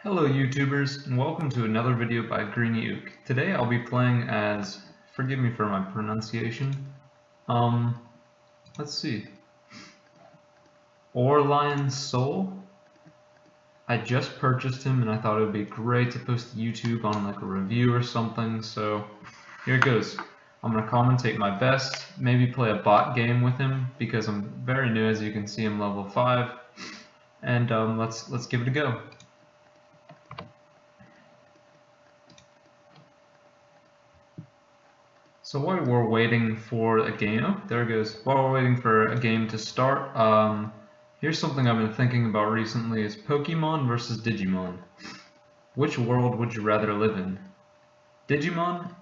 Hello YouTubers, and welcome to another video by Greeny Ook. Today I'll be playing as, forgive me for my pronunciation, let's see, Aurelion Soul. I just purchased him and I thought it would be great to post to YouTube on like a review or something, so here it goes. I'm going to commentate my best, maybe play a bot game with him because I'm very new. As you can see, I'm level 5, and let's give it a go. So while we're waiting for a game, oh, there it goes. While we're waiting for a game to start, here's something I've been thinking about recently: is Pokemon versus Digimon. Which world would you rather live in? Digimon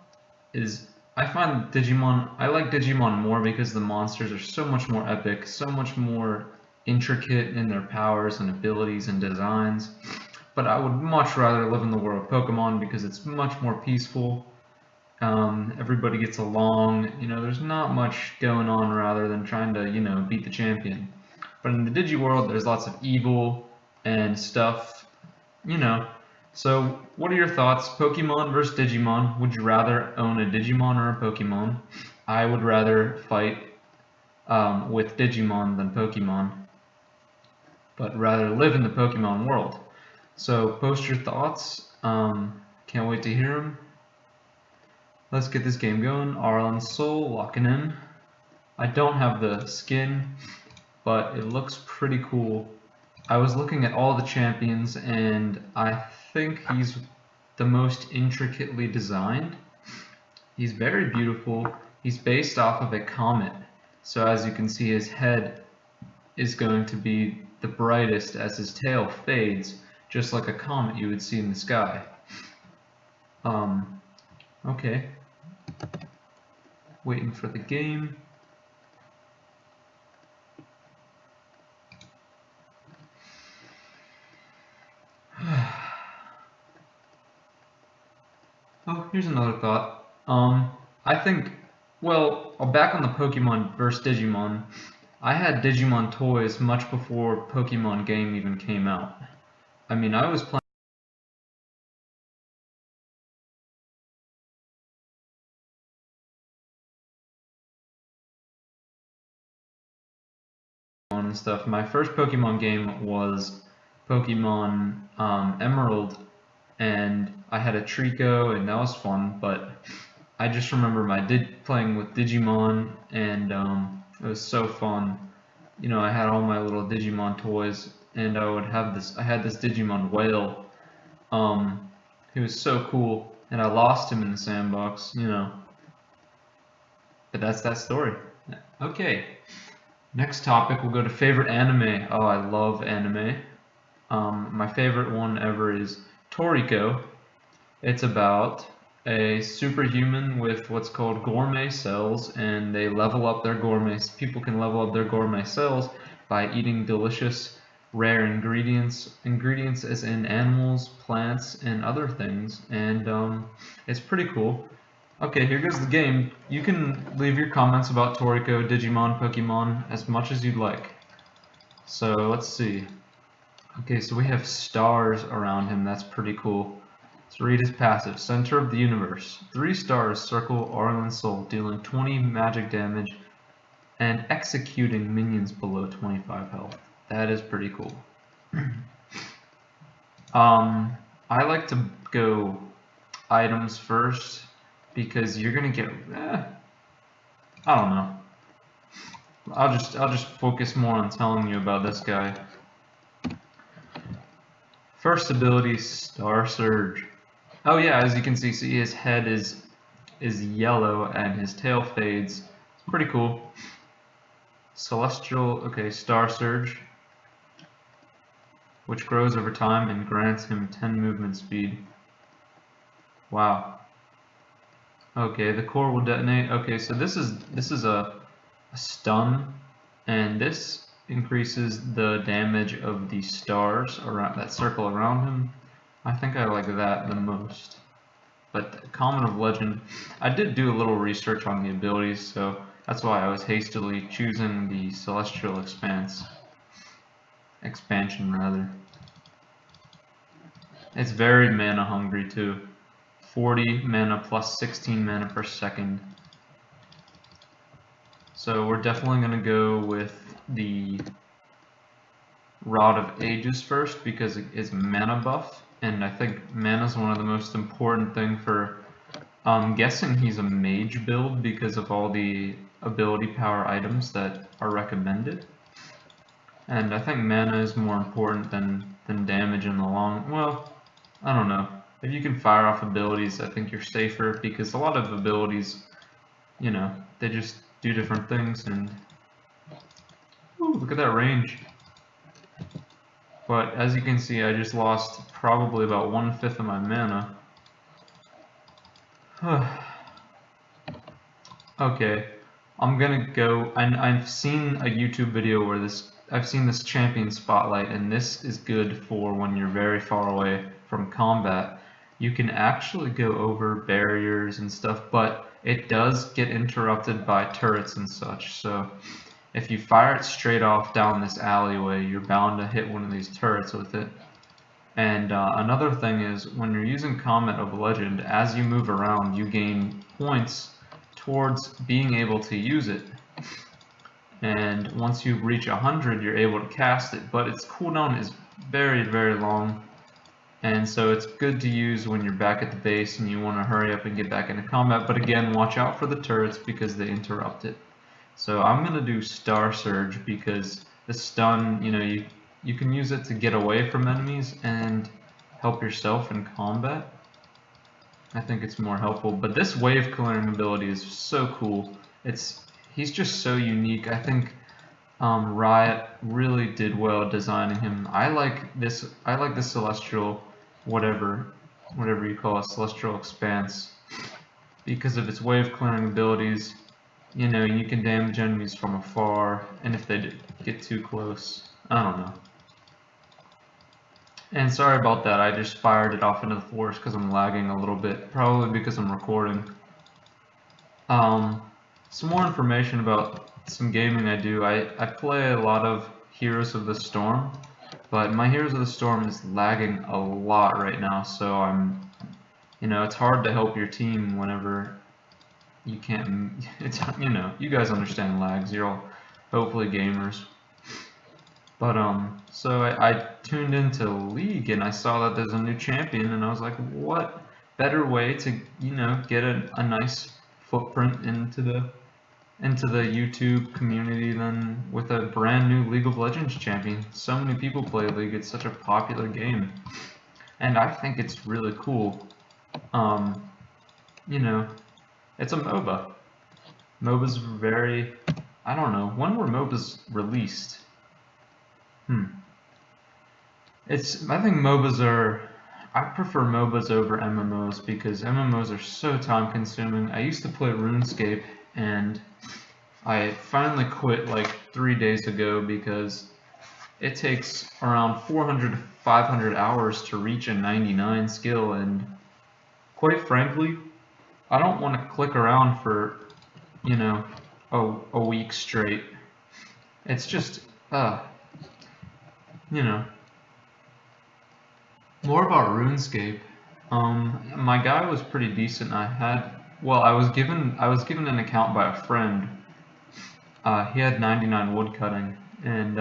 is, I like Digimon more because the monsters are so much more epic, so much more intricate in their powers and abilities and designs. But I would much rather live in the world of Pokemon because it's much more peaceful. Everybody gets along, there's not much going on rather than trying to, beat the champion. But in the Digi world, there's lots of evil and stuff. So what are your thoughts? Pokemon versus Digimon. Would you rather own a Digimon or a Pokemon? I would rather fight with Digimon than Pokemon, but rather live in the Pokemon world. So post your thoughts. Can't wait to hear them. Let's get this game going. Aurelion Soul, locking in. I don't have the skin, but it looks pretty cool. I was looking at all the champions, and I think he's the most intricately designed. He's very beautiful. He's based off of a comet, so as you can see, his head is going to be the brightest as his tail fades, just like a comet you would see in the sky. Okay. Waiting for the game. Oh, here's another thought. I think, well, back on the Pokemon vs. Digimon, I had Digimon toys much before Pokemon game even came out. I mean, I was playing and stuff. My first Pokemon game was Pokemon Emerald, and I had a Trico, and that was fun, but I just remember playing with Digimon, and it was so fun. I had all my little Digimon toys, and I had this Digimon Whale. He was so cool, and I lost him in the sandbox, But that's that story. Okay. Next topic, we'll go to favorite anime. Oh, I love anime. My favorite one ever is Toriko. It's about a superhuman with what's called gourmet cells, and they level up their people can level up their gourmet cells by eating delicious, rare ingredients as in animals, plants, and other things, and it's pretty cool. Okay, here goes the game. You can leave your comments about Toriko, Digimon, Pokemon as much as you'd like. So let's see. Okay, so we have stars around him. That's pretty cool. Let's read his passive. Center of the universe. 3 stars circle Aurelion Soul, dealing 20 magic damage and executing minions below 25 health. That is pretty cool. I like to go items first, because you're gonna get, I don't know. I'll just focus more on telling you about this guy. First ability, Star Surge. Oh yeah, as you can see, his head is yellow and his tail fades. It's pretty cool. Celestial, okay, Star Surge, which grows over time and grants him 10 movement speed. Wow. Okay, the core will detonate. Okay, so this is a stun, and this increases the damage of the stars around that circle around him. I think I like that the most. But Common of Legend, I did do a little research on the abilities, so that's why I was hastily choosing the Celestial expansion rather. It's very mana hungry too. 40 mana plus 16 mana per second. So we're definitely going to go with the Rod of Ages first because it is mana buff, and I think mana is one of the most important thing for. I'm guessing he's a mage build because of all the ability power items that are recommended. And I think mana is more important than damage in the long. Well, I don't know. If you can fire off abilities, I think you're safer because a lot of abilities, you know, they just do different things. And ooh, look at that range. But as you can see, I just lost probably about 1/5 of my mana. Okay, I'm gonna go, and I've seen a YouTube video where I've seen this champion spotlight, and this is good for when you're very far away from combat. You can actually go over barriers and stuff, but it does get interrupted by turrets and such, so if you fire it straight off down this alleyway, you're bound to hit one of these turrets with it. And another thing is, when you're using Comet of Legend, as you move around, you gain points towards being able to use it. And once you reach 100, you're able to cast it, but its cooldown is very, very long. And so it's good to use when you're back at the base and you want to hurry up and get back into combat. But again, watch out for the turrets because they interrupt it. So I'm going to do Star Surge because the stun, you know, you can use it to get away from enemies and help yourself in combat. I think it's more helpful, but this wave clearing ability is so cool. He's just so unique. I think Riot really did well designing him. I like this celestial, whatever you call it, celestial expanse, because of its wave clearing abilities. You know, you can damage enemies from afar, and if they get too close, I don't know. And sorry about that, I just fired it off into the forest because I'm lagging a little bit, probably because I'm recording. Some more information about some gaming I do. I play a lot of Heroes of the Storm, but my Heroes of the Storm is lagging a lot right now, so you know, it's hard to help your team whenever you can't, you know, you guys understand lags, you're all hopefully gamers. But so I tuned into League and I saw that there's a new champion, and I was like, what better way to, you know, get a nice footprint into the YouTube community than with a brand new League of Legends champion. So many people play League, it's such a popular game, and I think it's really cool. You know, it's a MOBA. MOBA's very, I don't know, when were MOBAs released? I think MOBAs I prefer MOBAs over MMOs because MMOs are so time consuming. I used to play RuneScape and I finally quit like 3 days ago because it takes around 400 to 500 hours to reach a 99 skill, and quite frankly, I don't want to click around for, you know, a week straight. It's just, you know. More about RuneScape. My guy was pretty decent. I was given an account by a friend. He had 99 woodcutting, and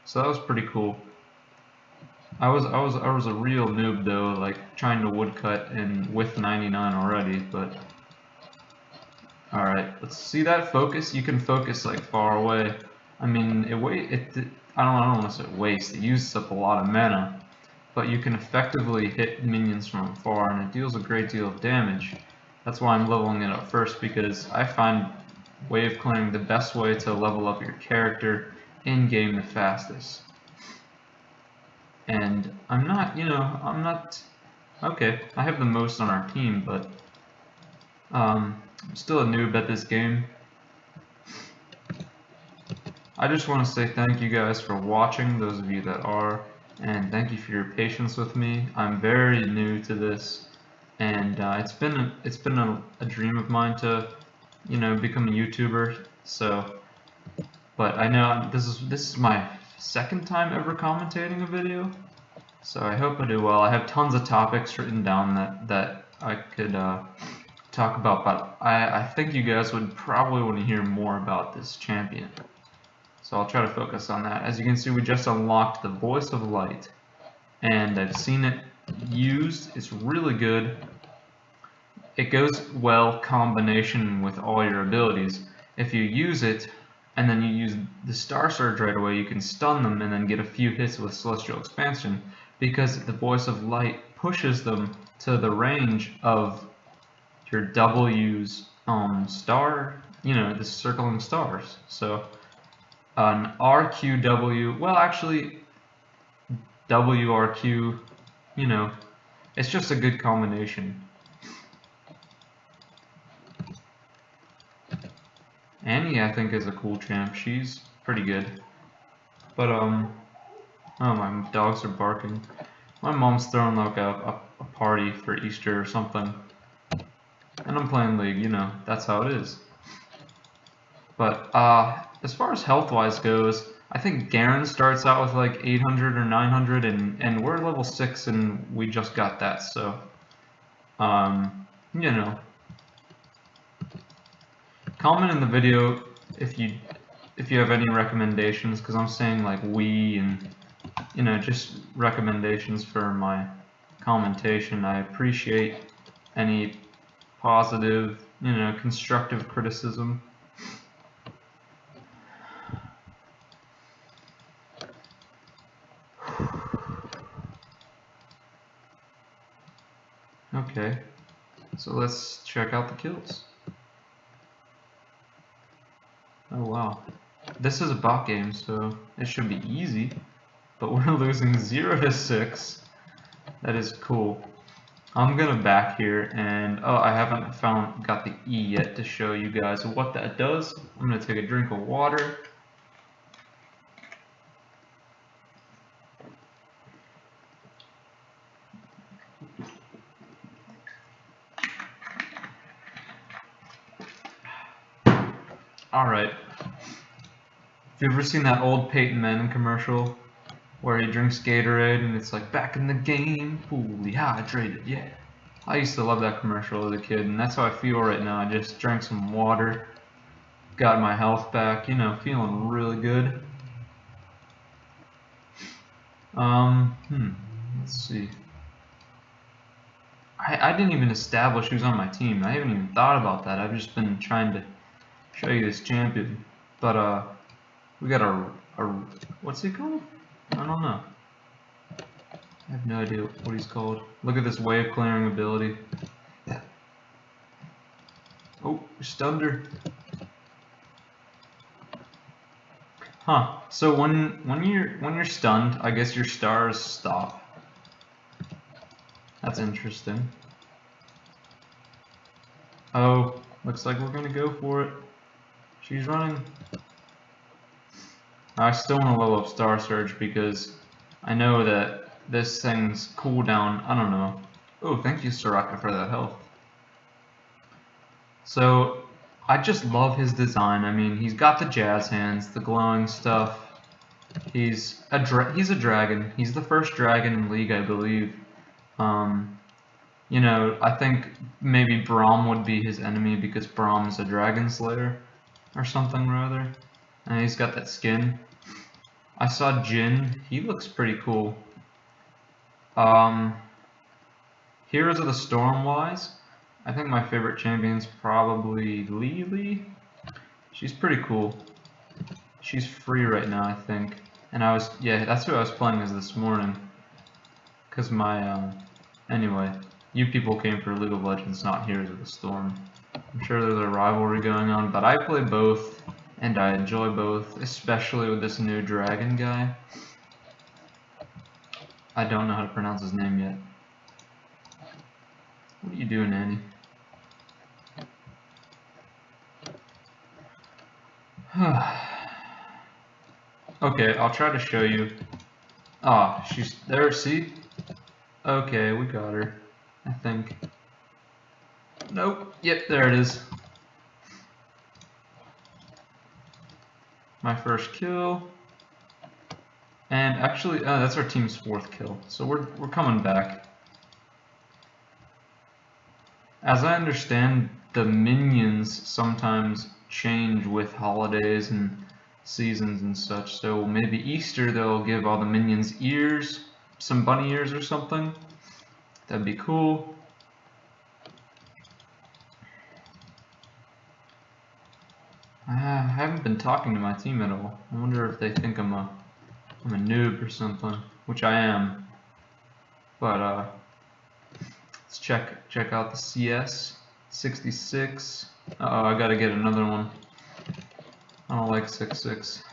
so that was pretty cool. I was a real noob though, like trying to woodcut and with 99 already. But all right, let's see that focus. You can focus like far away. I mean, I don't want to say waste. It uses up a lot of mana, but you can effectively hit minions from afar, and it deals a great deal of damage. That's why I'm leveling it up first, because I find wave clearing the best way to level up your character in game the fastest. And I'm not, okay, I have the most on our team, but I'm still a noob at this game. I just want to say thank you guys for watching, those of you that are, and thank you for your patience with me. I'm very new to this, and it's been a dream of mine to, you know, become a YouTuber. So, but I know this is my second time ever commentating a video, So I hope I do well. I have tons of topics written down that I could talk about, but I think you guys would probably want to hear more about this champion. So I'll try to focus on that. As you can see, we just unlocked the Voice of Light, and I've seen it used. It's really good. It goes well combination with all your abilities. If you use it and then you use the Star Surge right away, you can stun them and then get a few hits with Celestial Expansion, because the Voice of Light pushes them to the range of your W's star, you know, the circling stars. So an RQW, well actually WRQ, you know, it's just a good combination. Annie, I think, is a cool champ. She's pretty good. But oh, my dogs are barking. My mom's throwing like a party for Easter or something, and I'm playing League. You know, that's how it is. But as far as health-wise goes, I think Garen starts out with like 800 or 900, and we're level 6, and we just got that. So, you know. Comment in the video if you have any recommendations, because I'm saying like we, and you know, just recommendations for my commentation. I appreciate any positive, you know, constructive criticism. Okay, so let's check out the kills. Oh wow, this is a bot game, so it should be easy, but we're losing 0 to 6. That is cool. I'm gonna back here, and oh, I haven't got the E yet to show you guys what that does. I'm gonna take a drink of water. Alright. Have you ever seen that old Peyton Manning commercial where he drinks Gatorade and it's like, back in the game, fully hydrated, yeah. I used to love that commercial as a kid, and that's how I feel right now. I just drank some water, got my health back, you know, feeling really good. Let's see. I didn't even establish who's on my team. I haven't even thought about that. I've just been trying to show you this champion. But we got a what's he called? I don't know. I have no idea what he's called. Look at this wave clearing ability. Oh, stunned her. Huh. So when you're stunned, I guess your stars stop. That's interesting. Oh, looks like we're gonna go for it. She's running. I still want to level up Star Surge because I know that this thing's cooldown, I don't know. Oh, thank you, Soraka, for that health. So, I just love his design. I mean, he's got the jazz hands, the glowing stuff. He's a dragon. He's the first dragon in League, I believe. You know, I think maybe Braum would be his enemy because Braum is a dragon slayer or something rather. And he's got that skin. I saw Jin. He looks pretty cool. Heroes of the Storm wise, I think my favorite champion's probably Lily. She's pretty cool. She's free right now, I think. And yeah, that's who I was playing as this morning. Cause my, anyway, you people came for League of Legends, not Heroes of the Storm. I'm sure there's a rivalry going on, but I play both. And I enjoy both, especially with this new dragon guy. I don't know how to pronounce his name yet. What are you doing, Annie? Okay, I'll try to show you. Ah, she's there, see? Okay, we got her, I think. Nope, yep, there it is. My first kill, And actually, that's our team's 4th kill, so we're coming back. As I understand, the minions sometimes change with holidays and seasons and such, so maybe Easter they'll give all the minions ears, some bunny ears or something. That'd be cool. I haven't been talking to my team at all. I wonder if they think I'm a noob or something, which I am. But let's check out the CS 66. Uh-oh, I gotta get another one. I don't like 6-6.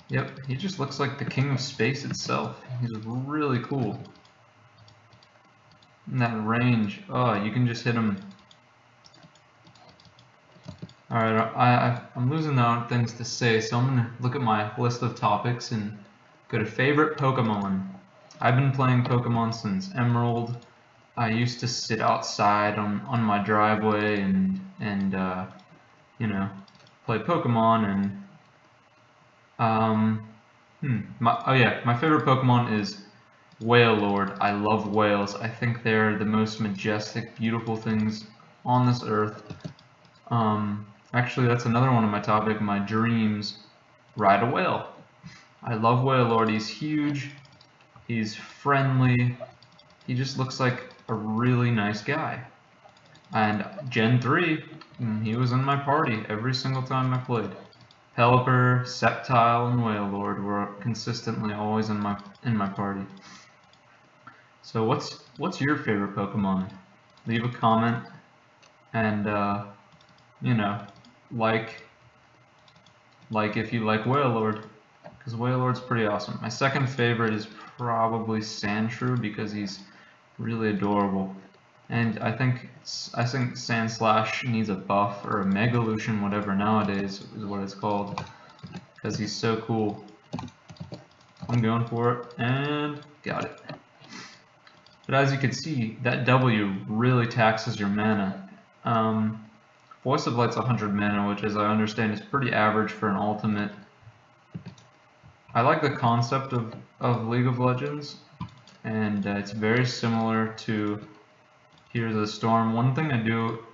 Yep, he just looks like the king of space itself. He's really cool. In that range, oh, you can just hit him. Alright, I'm losing out on things to say, so I'm gonna look at my list of topics and go to favorite Pokemon. I've been playing Pokemon since Emerald. I used to sit outside on my driveway and you know, play Pokemon and my favorite Pokemon is Wailord. I love whales. I think they're the most majestic, beautiful things on this earth. Actually, that's another one of my topic. My dreams: ride a whale. I love Wailord. He's huge. He's friendly. He just looks like a really nice guy. And Gen 3, he was in my party every single time I played. Pelipper, Sceptile, and Wailord were consistently always in my party. So what's your favorite Pokemon? Leave a comment and you know, like if you like Wailord, because Wailord's pretty awesome. My second favorite is probably Sandshrew because he's really adorable. And I think Sandslash needs a buff, or a Megalution, whatever nowadays is what it's called, because he's so cool. I'm going for it, and got it. But as you can see, that W really taxes your mana. Voice of Light's 100 mana, which as I understand is pretty average for an ultimate. I like the concept of League of Legends, and it's very similar to Heroes of the Storm. One thing I do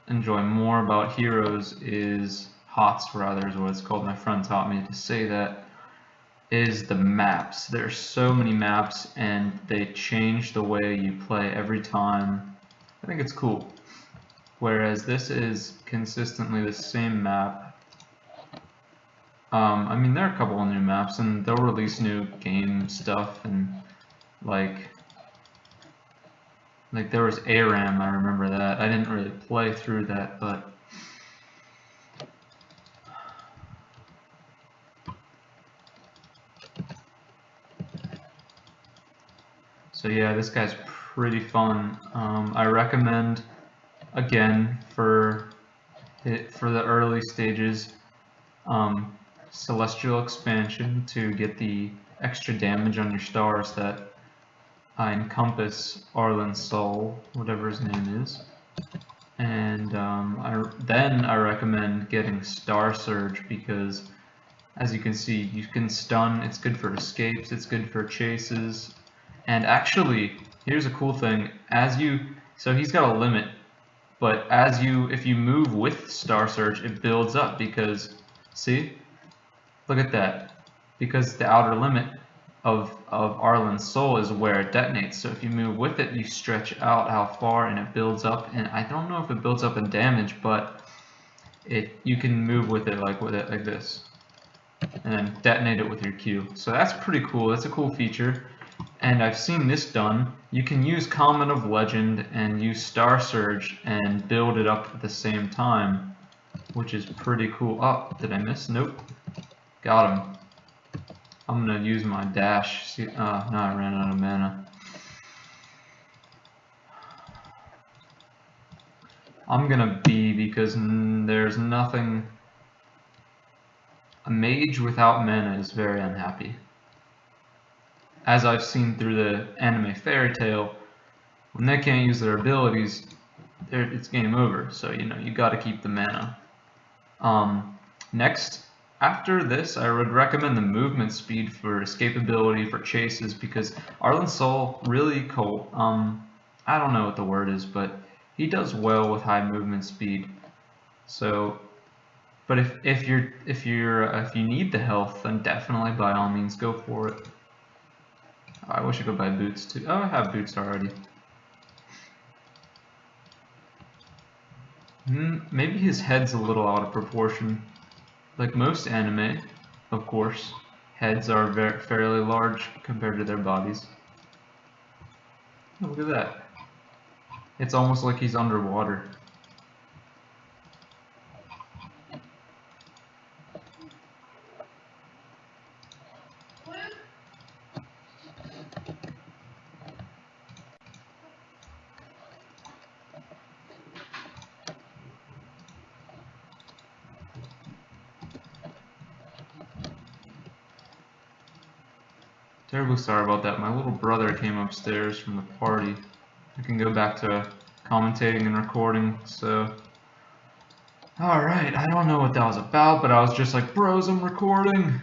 enjoy more about Heroes is HOTS, rather, is what it's called. My friend taught me to say that. Is the maps. There's so many maps, and they change the way you play every time. I think it's cool. Whereas this is consistently the same map. I mean, there are a couple of new maps, and they'll release new game stuff, and like there was ARAM, I remember that. I didn't really play through that, but so yeah, this guy's pretty fun. I recommend, again, for the early stages, Celestial Expansion to get the extra damage on your stars that encompass Aurelion's soul, whatever his name is. And then I recommend getting Star Surge because, as you can see, you can stun. It's good for escapes. It's good for chases. And actually, here's a cool thing. So he's got a limit, but if you move with Star Surge, it builds up because, see, look at that. Because the outer limit of Aurelion's soul is where it detonates. So if you move with it, you stretch out how far, and it builds up. And I don't know if it builds up in damage, but you can move with it like this, and then detonate it with your Q. So that's pretty cool. That's a cool feature. And I've seen this done. You can use Comment of Legend and use Star Surge and build it up at the same time, which is pretty cool. Oh, did I miss? Nope. Got him. I'm gonna use my dash. See, now I ran out of mana. I'm gonna B because there's nothing. A mage without mana is very unhappy. As I've seen through the anime Fairy Tail, When they can't use their abilities, it's game over. So you got to keep the mana. Next, after this, I would recommend the movement speed for escapability for chases, because Arlen Sol really cool. I don't know what the word is, but he does well with high movement speed. So, but if you need the health, then definitely by all means go for it. I wish I could buy boots too. Oh, I have boots already. Maybe his head's a little out of proportion. Like most anime, of course, heads are fairly large compared to their bodies. Oh, look at that. It's almost like he's underwater. Terribly sorry about that. My little brother came upstairs from the party. I can go back to commentating and recording, so... Alright, I don't know what that was about, but I was just like, bros, I'm recording!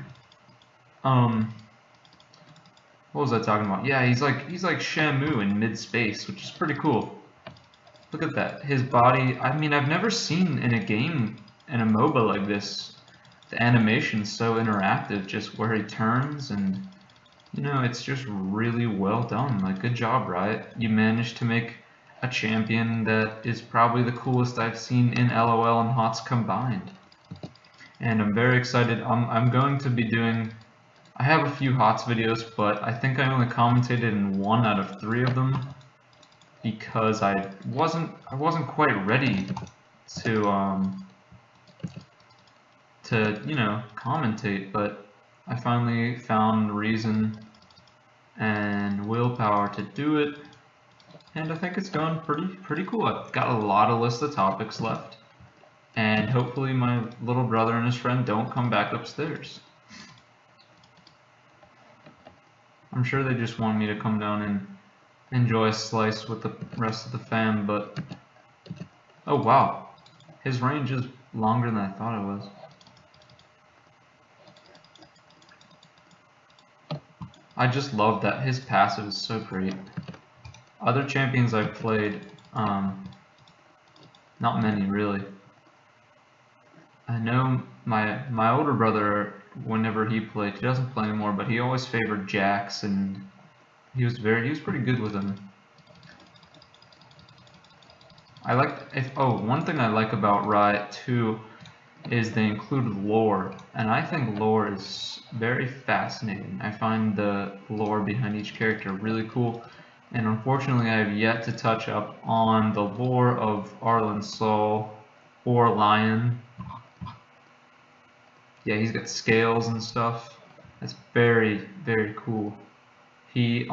What was I talking about? Yeah, he's like Shamu in mid-space, which is pretty cool. Look at that. His body, I mean, I've never seen in a game, in a MOBA like this, the animation's so interactive, just where he turns and... it's just really well done. Like, good job, Riot. You managed to make a champion that is probably the coolest I've seen in LOL and HOTS combined. And I'm very excited. I'm going to be doing... I have a few HOTS videos, but I think I only commentated in 1 out of 3 of them because I wasn't quite ready to commentate, but I finally found reason and willpower to do it, and I think it's going pretty cool. I've got a lot of list of topics left, and hopefully my little brother and his friend don't come back upstairs. I'm sure they just want me to come down and enjoy a slice with the rest of the fam, but oh wow, his range is longer than I thought it was. I just love that. His passive is so great. Other champions I've played, not many really. I know my older brother, whenever he played, he doesn't play anymore, but he always favored Jax, and he was pretty good with him. One thing I like about Riot too is they include lore, and I think lore is very fascinating. I find the lore behind each character really cool, and unfortunately I have yet to touch up on the lore of Arlen Sol or Lion. Yeah, he's got scales and stuff. That's very, very cool. He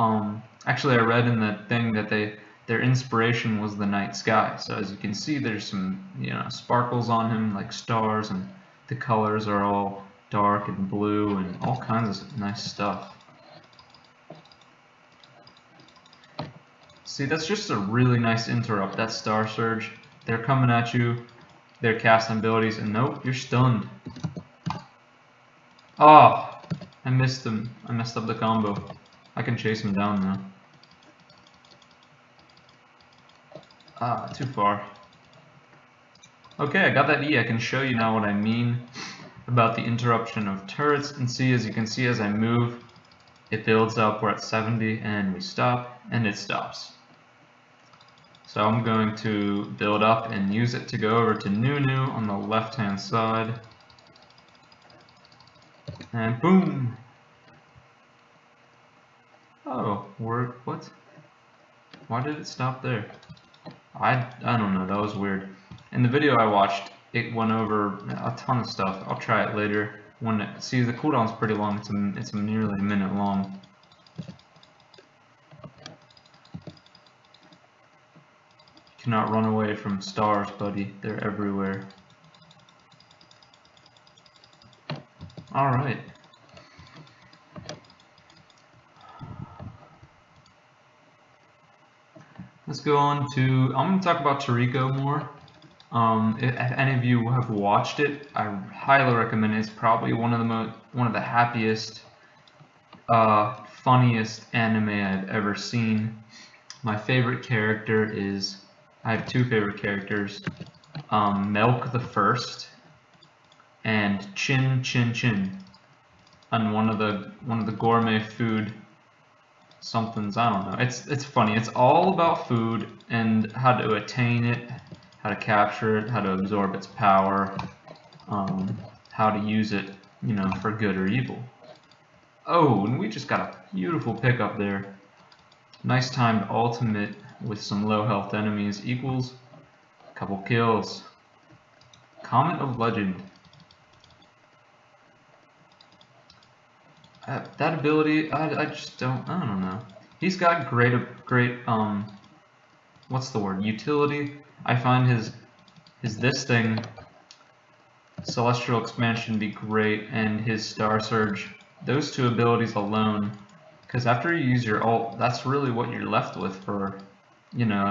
actually, I read in the thing that their inspiration was the night sky. So as you can see, there's some sparkles on him like stars, and the colors are all dark and blue and all kinds of nice stuff. See, that's just a really nice interrupt. That Star Surge. They're coming at you. They're casting abilities, and nope, you're stunned. Oh, I missed him. I messed up the combo. I can chase him down now. Ah, too far. Okay, I got that E. I can show you now what I mean about the interruption of turrets. And see, as you can see, as I move, it builds up. We're at 70, and we stop, and it stops. So I'm going to build up and use it to go over to Nunu on the left-hand side. And boom! Oh, what? Why did it stop there? I don't know, that was weird. In the video I watched, it went over a ton of stuff. I'll try it later. See, the cooldown's pretty long. It's nearly a minute long. You cannot run away from stars, buddy. They're everywhere. Alright. let's go on to, I'm going to talk about Toriko more. If any of you have watched it, I highly recommend it. It's probably one of the happiest, funniest anime I've ever seen. My favorite character is, I have two favorite characters, Milk the First and Chin Chin Chin, and one of the gourmet food somethings, I don't know. It's funny. It's all about food and how to attain it, how to capture it, how to absorb its power, how to use it, you know, for good or evil. Oh, and we just got a beautiful pickup there. Nice timed ultimate with some low health enemies equals a couple kills. Comment of Legend. That ability, I just don't know. He's got great, what's the word? Utility. I find his this thing, Celestial Expansion, be great, and his Star Surge. Those two abilities alone, because after you use your ult, that's really what you're left with for, you know,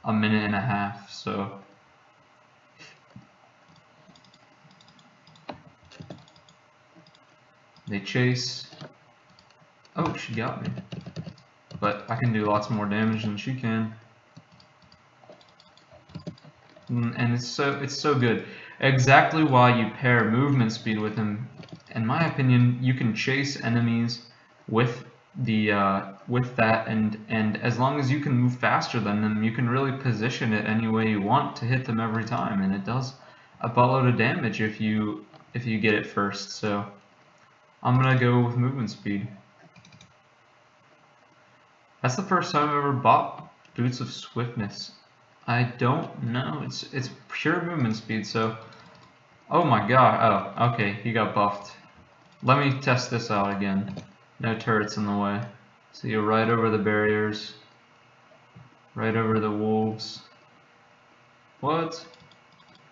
a minute and a half. So. They chase. Oh, she got me. But I can do lots more damage than she can. And it's so good. Exactly why you pair movement speed with him. In my opinion, you can chase enemies with with that, and as long as you can move faster than them, you can really position it any way you want to hit them every time, and it does a buttload of damage if you get it first. So I'm gonna go with movement speed. That's the first time I've ever bought Boots of Swiftness. I don't know. It's pure movement speed. So, oh my god. Oh, okay. He got buffed. Let me test this out again. No turrets in the way. So you're right over the barriers. Right over the wolves. What?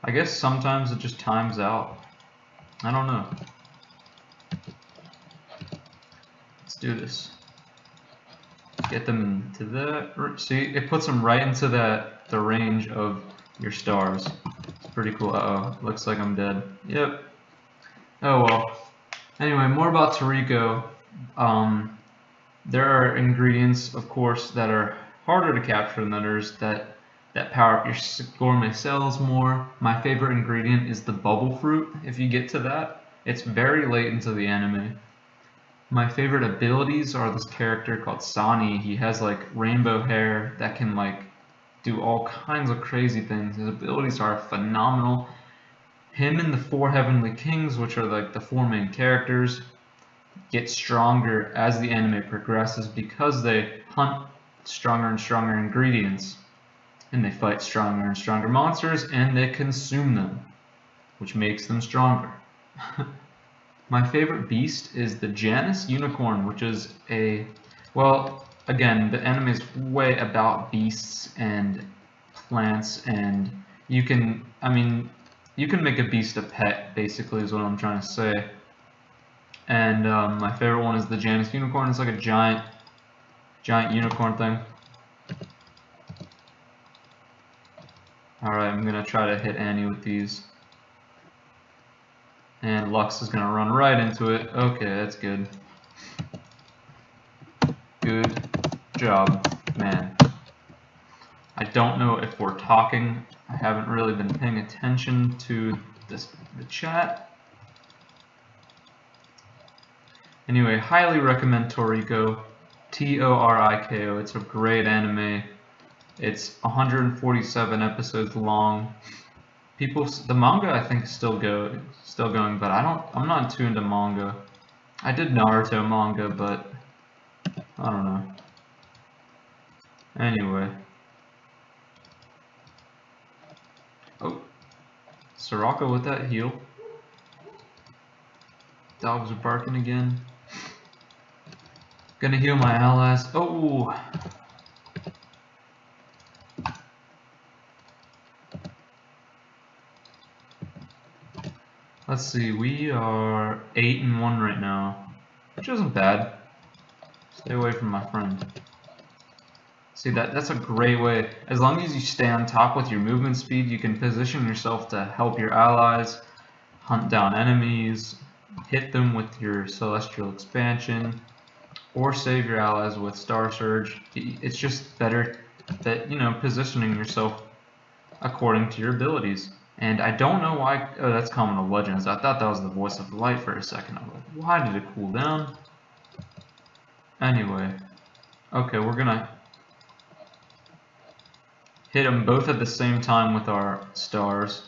I guess sometimes it just times out. I don't know. Let's do this. Get them into the, see, it puts them right into the range of your stars. It's pretty cool. Uh-oh, looks like I'm dead. Yep. Oh well. Anyway, more about Toriko. There are ingredients, of course, that are harder to capture than others that power up your gourmet cells more. My favorite ingredient is the bubble fruit. If you get to that, it's very late into the anime. My favorite abilities are this character called Sani. He has like rainbow hair that can like do all kinds of crazy things. His abilities are phenomenal. Him and the four heavenly kings, which are like the four main characters, get stronger as the anime progresses because they hunt stronger and stronger ingredients, and they fight stronger and stronger monsters, and they consume them, which makes them stronger. My favorite beast is the Janus unicorn, which is a, well, again, the anime is way about beasts and plants, and you can, I mean, you can make a beast a pet, basically, is what I'm trying to say. And my favorite one is the Janus unicorn. It's like a giant unicorn thing. Alright, I'm gonna try to hit Annie with these. And Lux is gonna run right into it. Okay, that's good. Good job, man. I don't know if we're talking. I haven't really been paying attention to the chat. Anyway, highly recommend Toriko. Toriko. It's a great anime. It's 147 episodes long. The manga I think is still going, but I'm not too into manga. I did Naruto manga, but I don't know. Anyway. Oh, Soraka with that heal. Dogs are barking again. Gonna heal my allies. Oh! Let's see, we are 8-1 right now, which isn't bad. Stay away from my friend. See, that's a great way. As long as you stay on top with your movement speed, you can position yourself to help your allies, hunt down enemies, hit them with your celestial expansion, or save your allies with Star Surge. It's just better that, you know, positioning yourself according to your abilities. And I don't know why. Oh, that's Common of Legends. I thought that was the Voice of Light for a second. I was like, why did it cool down? Anyway, okay, we're gonna hit them both at the same time with our stars.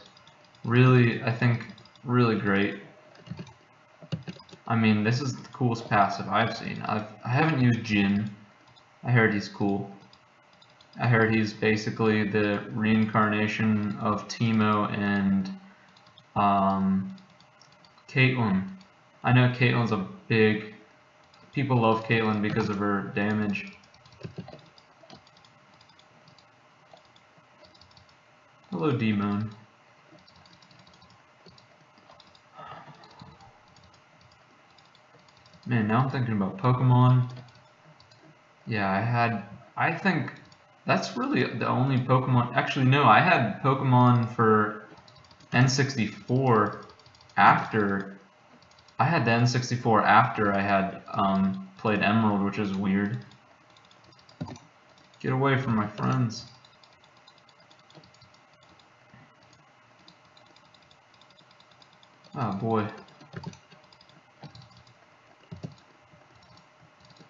Really, I think, really great. I mean, this is the coolest passive I've seen. I haven't used Jin. I heard he's cool. I heard he's basically the reincarnation of Teemo and Caitlyn. I know Caitlyn's a big... People love Caitlyn because of her damage. Hello, Demon. Man, now I'm thinking about Pokemon. Yeah, I think that's really the only Pokemon. Actually, no, I had Pokemon for N64 after. I had the N64 after I had played Emerald, which is weird. Get away from my friends. Oh boy.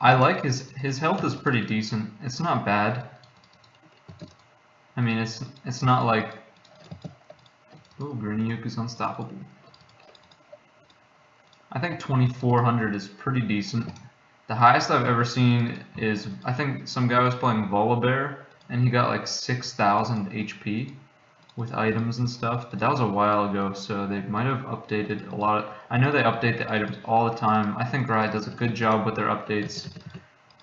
I like his health is pretty decent. It's not bad. I mean, it's not like... Oh, Griniuk is unstoppable. I think 2400 is pretty decent. The highest I've ever seen is, I think some guy was playing Volibear and he got like 6000 HP with items and stuff, but that was a while ago, so they might have updated a lot. I know they update the items all the time. I think Riot does a good job with their updates.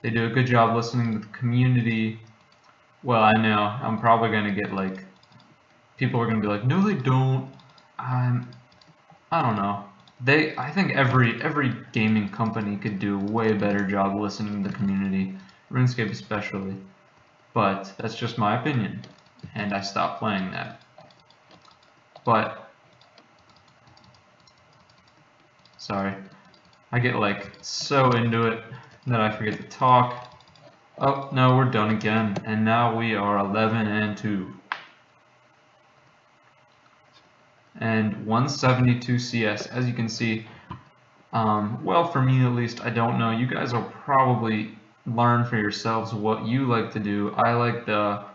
They do a good job listening to the community. Well, I know, I'm probably gonna get like, people are gonna be like, no they don't. I don't know. I think every gaming company could do a way better job listening to the community, RuneScape especially. But that's just my opinion, and I stopped playing that. But sorry, I get like so into it that I forget to talk. Oh no, we're done again, and now we are 11-2. And 172 CS, as you can see. Well, for me at least, I don't know. You guys will probably learn for yourselves what you like to do. I like the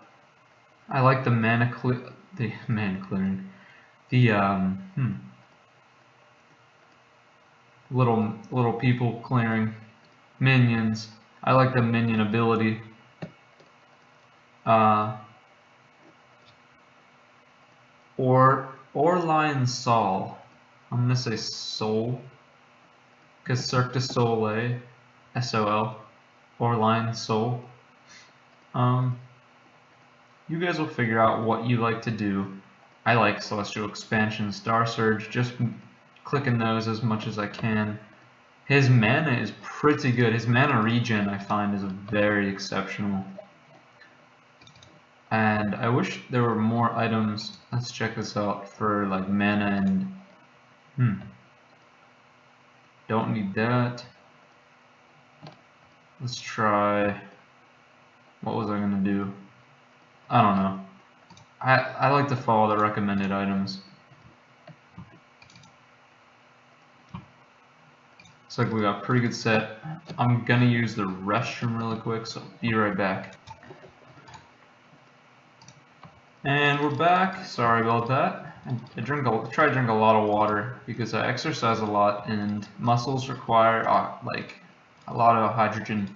mana clearing, the little people clearing minions. I like the minion ability. Aurelion Sol. I'm gonna say Soul, because Cirque du Soleil, S-O-L, Aurelion Sol. You guys will figure out what you like to do. I like Celestial Expansion, Star Surge, just clicking those as much as I can. His mana is pretty good. His mana regen, I find, is very exceptional. And I wish there were more items. Let's check this out for like mana and don't need that. Let's try, what was I gonna do? I don't know. I like to follow the recommended items. Looks like we got a pretty good set. I'm gonna use the restroom really quick, so I'll be right back. And we're back. Sorry about that. I try to drink a lot of water because I exercise a lot, and muscles require like a lot of hydrogen.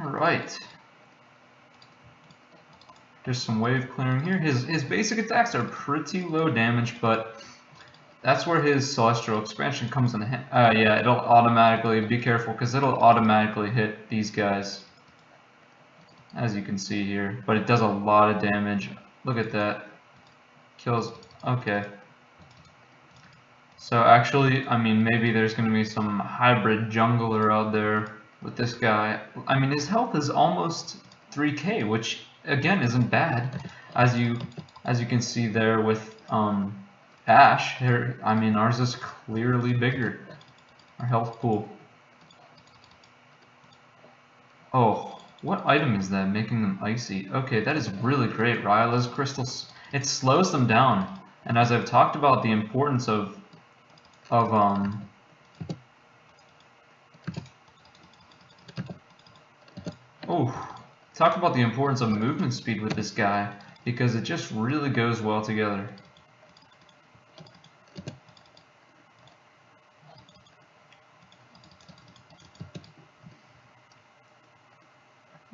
All right. There's some wave clearing here. His basic attacks are pretty low damage, but that's where his Celestial Expansion comes in handy. Yeah, it'll automatically, be careful, because it'll automatically hit these guys, as you can see here. But it does a lot of damage. Look at that. Kills, okay. So actually, I mean, maybe there's going to be some hybrid jungler out there with this guy. I mean, his health is almost 3k, which again isn't bad, as you can see there with Ash. Here, I mean, ours is clearly bigger. Our health pool. Oh, what item is that making them icy? Okay, that is really great. Ryla's crystals. It slows them down, and as I've talked about the importance of talk about the importance of movement speed with this guy, because it just really goes well together.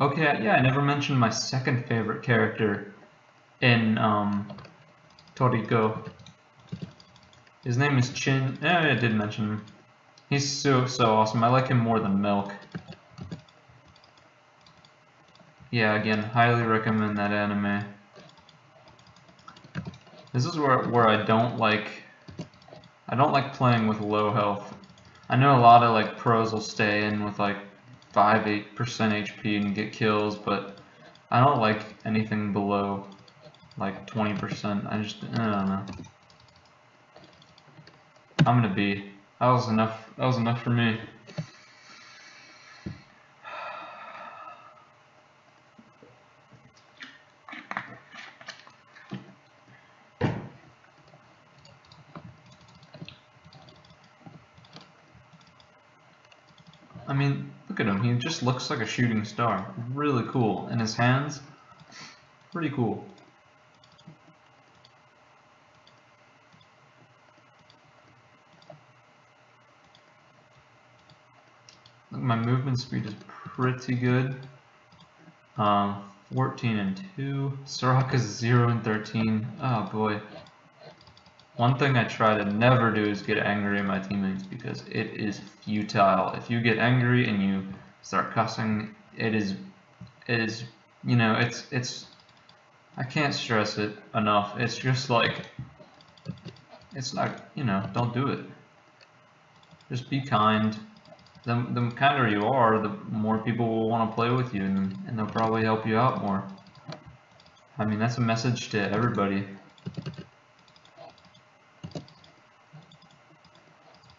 Okay, yeah, I never mentioned my second favorite character in Toriko. His name is Chin. I did mention him. He's so awesome. I like him more than Milk. Yeah, again, highly recommend that anime. This is where I don't like playing with low health. I know a lot of like pros will stay in with like 5-8% HP and get kills, but I don't like anything below like 20%. I don't know. I'm gonna be. That was enough. That was enough for me. I mean, look at him. He just looks like a shooting star. Really cool. And his hands, pretty cool. Look, my movement speed is pretty good. 14 and 2. Soraka's 0 and 13. Oh boy. One thing I try to never do is get angry at my teammates, because it is futile. If you get angry and you start cussing, it is, you know, it's, I can't stress it enough. It's just like, it's like, you know, don't do it. Just be kind. The kinder you are, the more people will want to play with you, and they'll probably help you out more. I mean, that's a message to everybody.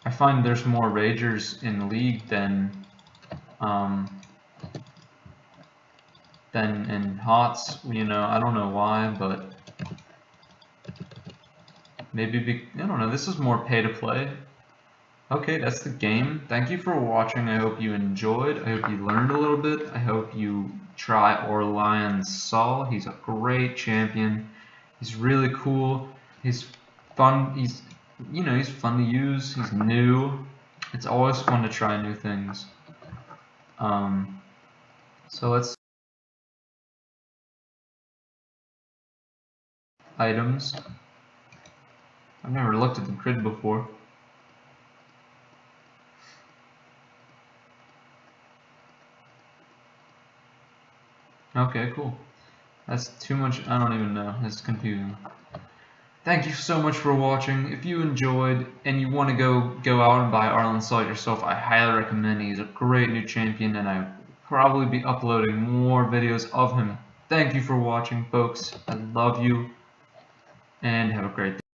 I find there's more ragers in the league than in HOTS. You know, I don't know why, but maybe I don't know. This is more pay to play. Okay, that's the game. Thank you for watching. I hope you enjoyed. I hope you learned a little bit. I hope you try Aurelion Sol. He's a great champion. He's really cool. He's fun. He's, you know, he's fun to use. He's new. It's always fun to try new things. So let's items. I've never looked at the grid before. Okay, cool. That's too much. I don't even know. It's confusing. Thank you so much for watching. If you enjoyed and you want to go out and buy Aurelion Sol yourself, I highly recommend. He's a great new champion, and I'll probably be uploading more videos of him. Thank you for watching, folks. I love you, and have a great day.